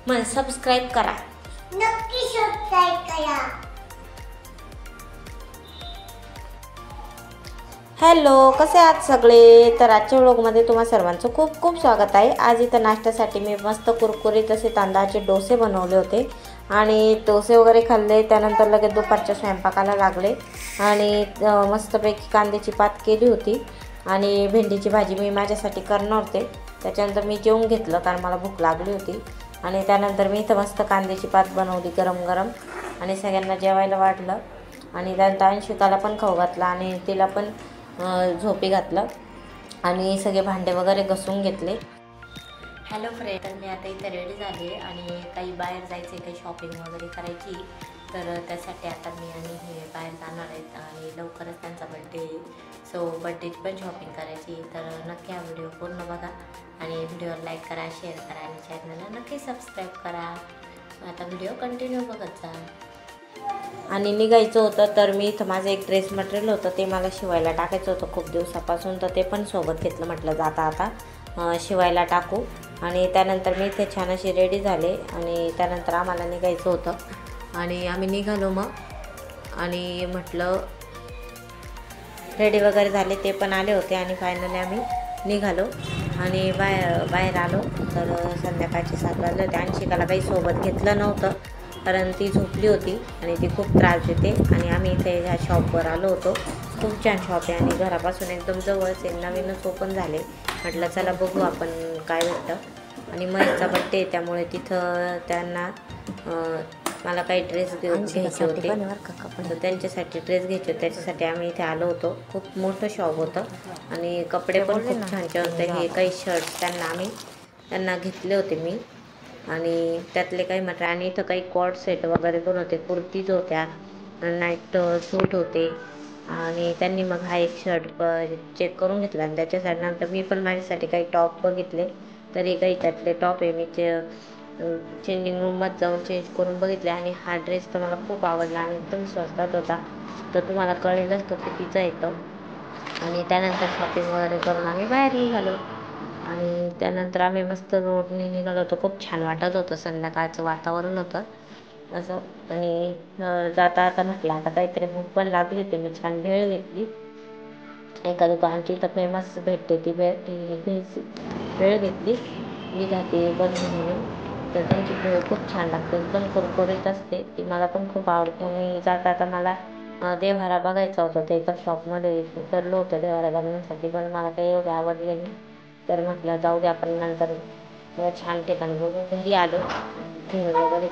मग सबस्क्राईब करा, नक्की सबस्क्राईब करा. हॅलो, कसे आहात सगळे? तर आजच्या व्लॉगमध्ये तुम्हा सर्वांचं खूप खूप स्वागत आहे. आज इथं नाश्त्यासाठी मी मस्त कुरकुरीत असे तांदळाचे डोसे बनवले होते आणि डोसे वगैरे खाल्ले. त्यानंतर लगेच दुपारच्या स्वयंपाकाला लागले आणि मस्तपैकी कांद्याची पात केली होती आणि भेंडीची भाजी मी माझ्यासाठी करणार होते. त्याच्यानंतर मी जेवून घेतलं कारण मला भूक लागली होती आणि त्यानंतर मी इथं मस्त कांद्याची पात बनवली गरम गरम आणि सगळ्यांना जेवायला वाढलं आणि त्यानंतर अंशिकाला पण खाऊ घातला आणि तिला पण झोपी घातलं आणि सगळे भांडे वगैरे घसून घेतले. हॅलो फ्रेंड, तर मी आता इथे रेडी झाले आणि काही बाहेर जायचे, काही शॉपिंग वगैरे करायची. तर त्यासाठी आता मी आणि हे बाहेर जाणार आहेत आणि लवकरच त्यांचा बड्डे आहे. सो बड्डेची पण शॉपिंग करायची. तर नक्की हा व्हिडिओ पूर्ण बघा आणि व्हिडिओला लाईक करा, शेअर करा आणि चॅनलला नक्की सबस्क्राईब करा. आता व्हिडिओ कंटिन्यू बघत जा. आणि निघायचं होतं तर मी इथं माझं एक ड्रेस मटेरियल होतं ते मला शिवायला टाकायचं होतं खूप दिवसापासून, तर ते पण सोबत घेतलं. म्हटलं जाता आता शिवायला टाकू आणि त्यानंतर मी इथे छान अशी रेडी झाले आणि त्यानंतर आम्हाला निघायचं होतं आणि आम्ही निघालो मग आणि म्हटलं रेडी वगैरे झाले, ते पण आले होते आणि फायनली आम्ही निघालो आणि बाहेर आलो. तर संध्याकाळचे 7 वाजले होते. अंशिकाला काही सोबत घेतलं नव्हतं कारण ती झोपली होती आणि ती खूप त्रास देते आणि आम्ही इथे ह्या शॉपवर आलो होतो. खूप छान शॉप आहे आणि घरापासून एकदम जवळच आहे, नवीनच ओपन झाले. म्हटलं चला बघू आपण काय भेटतं आणि महेशचा बड्डे आहे त्यामुळे तिथं त्यांना मला काही ड्रेस घ्यायचे होते, तर त्यांच्यासाठी ड्रेस घ्यायचे होते. त्याच्यासाठी आम्ही इथे आलो होतो. खूप मोठं शॉप होतं आणि कपडे पण खूप छान छान होते. हे काही शर्ट्स त्यांना घेतले होते मी आणि त्यातले काही म्हटलं आणि इथं काही कॉर्ड सेट वगैरे पण होते, कुर्तीज होत्या, नाईट सूट होते आणि त्यांनी मग हा एक शर्ट चेक करून घेतला आणि त्याच्यासाठी नंतर मी पण माझ्यासाठी काही टॉप बघितले. तरी काही त्यातले टॉप आहे मी चेंजिंग रूममध्ये जाऊन चेंज करून बघितले आणि हा ड्रेस तर मला खूप आवडला आणि एकदम स्वस्तात होता, तर तुम्हाला कळेलच तो कितीचा येतो. आणि त्यानंतर शॉपिंग वगैरे करून आम्ही बाहेर निघालो आणि त्यानंतर आम्ही मस्त रोडने निघालो होतो. खूप छान वाटत होतं, संध्याकाळचं वातावरण होतं असं. आणि जाता आता म्हटलं आता काहीतरी भूक पण लागली होती. मी छान भेळ घेतली एका दुकानाची, तर फेमस भेटते ती भेळ घेतली विधाते बंधू म्हणून. तर त्यांची भेळ खूप छान लागते, एकदम कुरकुरीत असते, ती मला पण खूप आवडते. आणि जाता आता मला देव्हारा बघायचा होता, ते एका शॉपमध्ये उतरलो होतं देव्हारा बघण्यासाठी, पण मला काही एवढे आवडले नाही. तर म्हटलं जाऊ दे आपण नंतर छान ठिकाणी बघून घरी आलो भेळ वगैरे.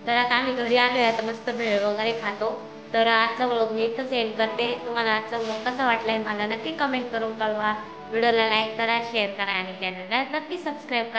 तर आता आम्ही घरी आलो आता मस्त भेळ वगैरे खातो. तर आजचा व्लॉग मी इथंच एंड करते. तुम्हाला आजचा व्लॉग कसा वाटलाय मला नक्की कमेंट करून कळवा. व्हिडिओला लाईक करा, शेअर करा आणि चॅनलला नक्की सबस्क्राईब करा.